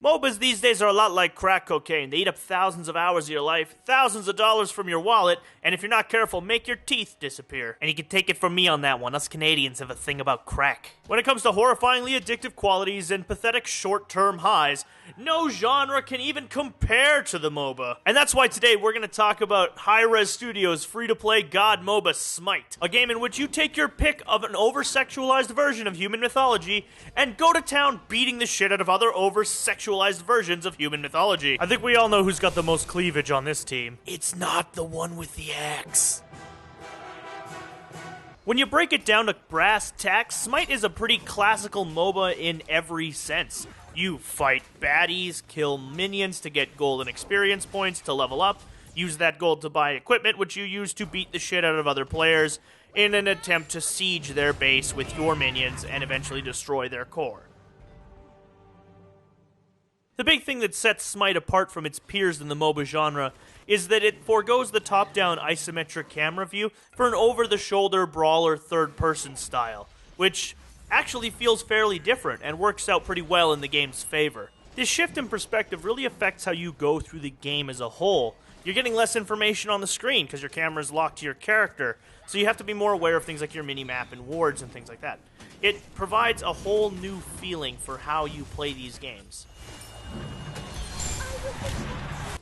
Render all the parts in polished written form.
MOBAs these days are a lot like crack cocaine. They eat up thousands of hours of your life, thousands of dollars from your wallet, and if you're not careful, make your teeth disappear. And you can take it from me on that one. Us Canadians have a thing about crack. When it comes to horrifyingly addictive qualities and pathetic short-term highs, no genre can even compare to the MOBA. And that's why today we're going to talk about Hi-Rez Studios' free-to-play god MOBA Smite, a game in which you take your pick of an over-sexualized version of human mythology and go to town beating the shit out of other over-sexualized versions of human mythology. I think we all know who's got the most cleavage on this team. It's not the one with the axe. When you break it down to brass tacks, Smite is a pretty classical MOBA in every sense. You fight baddies, kill minions to get golden experience points to level up, use that gold to buy equipment which you use to beat the shit out of other players in an attempt to siege their base with your minions and eventually destroy their core. The big thing that sets Smite apart from its peers in the MOBA genre is that it forgoes the top-down isometric camera view for an over-the-shoulder brawler third-person style, which actually feels fairly different and works out pretty well in the game's favor. This shift in perspective really affects how you go through the game as a whole. You're getting less information on the screen because your camera is locked to your character, so you have to be more aware of things like your mini-map and wards and things like that. It provides a whole new feeling for how you play these games.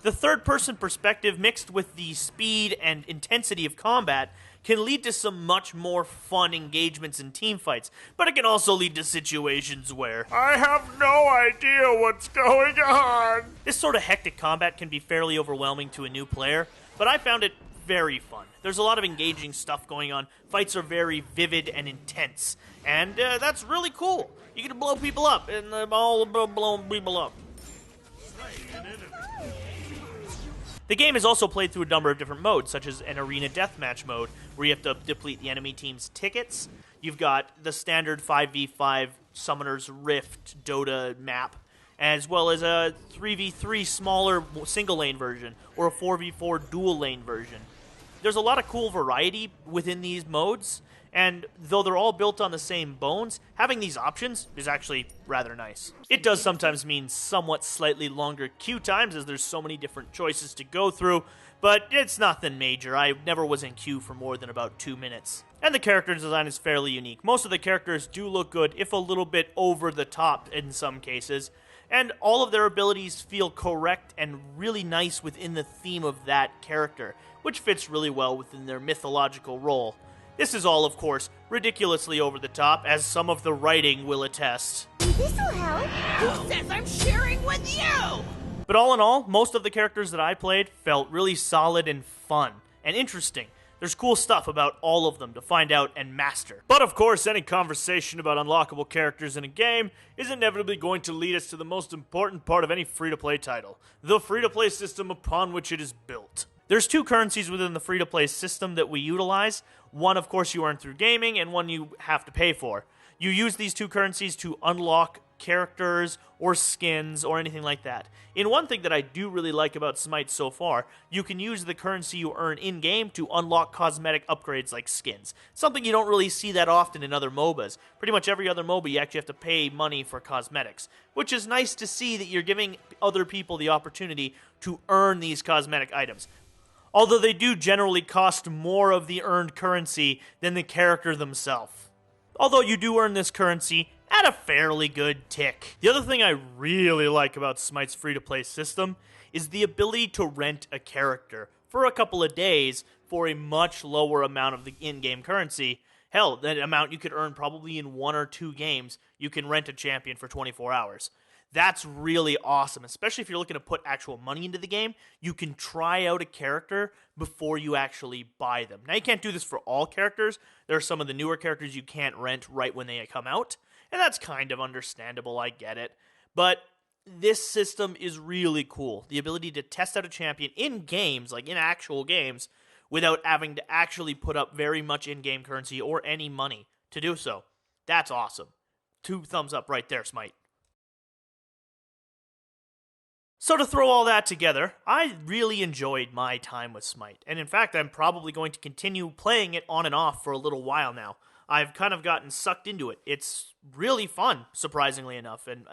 The third-person perspective mixed with the speed and intensity of combat can lead to some much more fun engagements and teamfights, but it can also lead to situations where I have no idea what's going on. This sort of hectic combat can be fairly overwhelming to a new player, but I found it very fun. There's a lot of engaging stuff going on. Fights are very vivid and intense, and that's really cool. You get to blow people up, and all blowing people up. The game is also played through a number of different modes, such as an arena deathmatch mode, where you have to deplete the enemy team's tickets. You've got the standard 5v5 Summoner's Rift Dota map, as well as a 3v3 smaller single-lane version, or a 4v4 dual-lane version. There's a lot of cool variety within these modes, and though they're all built on the same bones, having these options is actually rather nice. It does sometimes mean somewhat slightly longer queue times as there's so many different choices to go through, but it's nothing major. I never was in queue for more than about 2 minutes. And the character design is fairly unique. Most of the characters do look good, if a little bit over the top in some cases, and all of their abilities feel correct and really nice within the theme of that character, which fits really well within their mythological role. This is all, of course, ridiculously over the top, as some of the writing will attest. This'll help. Who says I'm sharing with you? But all in all, most of the characters that I played felt really solid and fun, and interesting. There's cool stuff about all of them to find out and master. But of course, any conversation about unlockable characters in a game is inevitably going to lead us to the most important part of any free-to-play title, the free-to-play system upon which it is built. There's two currencies within the free-to-play system that we utilize. One, of course, you earn through gaming, and one you have to pay for. You use these two currencies to unlock characters or skins or anything like that. And one thing that I do really like about Smite so far, you can use the currency you earn in-game to unlock cosmetic upgrades like skins. Something you don't really see that often in other MOBAs. Pretty much every other MOBA you actually have to pay money for cosmetics, which is nice to see that you're giving other people the opportunity to earn these cosmetic items. Although they do generally cost more of the earned currency than the character themselves. Although you do earn this currency at a fairly good tick. The other thing I really like about Smite's free-to-play system is the ability to rent a character for a couple of days for a much lower amount of the in-game currency. Hell, that amount you could earn probably in 1 or 2 games, you can rent a champion for 24 hours. That's really awesome, especially if you're looking to put actual money into the game. You can try out a character before you actually buy them. Now, you can't do this for all characters. There are some of the newer characters you can't rent right when they come out, and that's kind of understandable, I get it. But this system is really cool. The ability to test out a champion in games, like in actual games, without having to actually put up very much in-game currency or any money to do so. That's awesome. 2 thumbs up right there, Smite. So to throw all that together, I really enjoyed my time with Smite, and in fact I'm probably going to continue playing it on and off for a little while now. I've kind of gotten sucked into it. It's really fun, surprisingly enough, and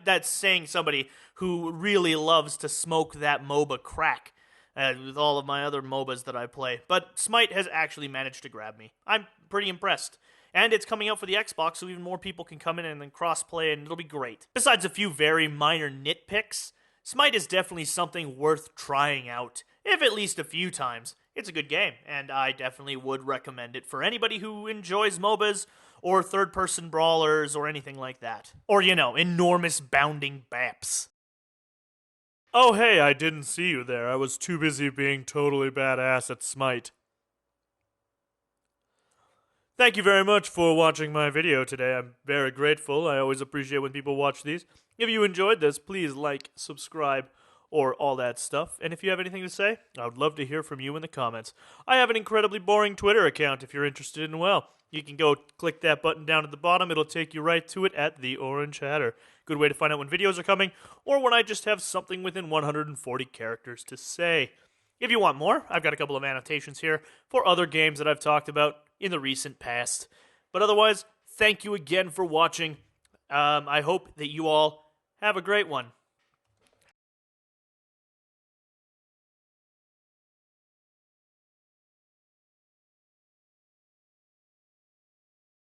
that's saying somebody who really loves to smoke that MOBA crack with all of my other MOBAs that I play. But Smite has actually managed to grab me. I'm pretty impressed. And it's coming out for the Xbox, so even more people can come in and then cross-play, and it'll be great. Besides a few very minor nitpicks, Smite is definitely something worth trying out, if at least a few times. It's a good game, and I definitely would recommend it for anybody who enjoys MOBAs, or third-person brawlers, or anything like that. Or, enormous bounding baps. Oh hey, I didn't see you there. I was too busy being totally badass at Smite. Thank you very much for watching my video today. I'm very grateful. I always appreciate when people watch these. If you enjoyed this, please like, subscribe, or all that stuff. And if you have anything to say, I would love to hear from you in the comments. I have an incredibly boring Twitter account if you're interested in, well, you can go click that button down at the bottom. It'll take you right to it at the Orange Hatter. Good way to find out when videos are coming, or when I just have something within 140 characters to say. If you want more, I've got a couple of annotations here for other games that I've talked about in the recent past. But otherwise, thank you again for watching. I hope that you all have a great one.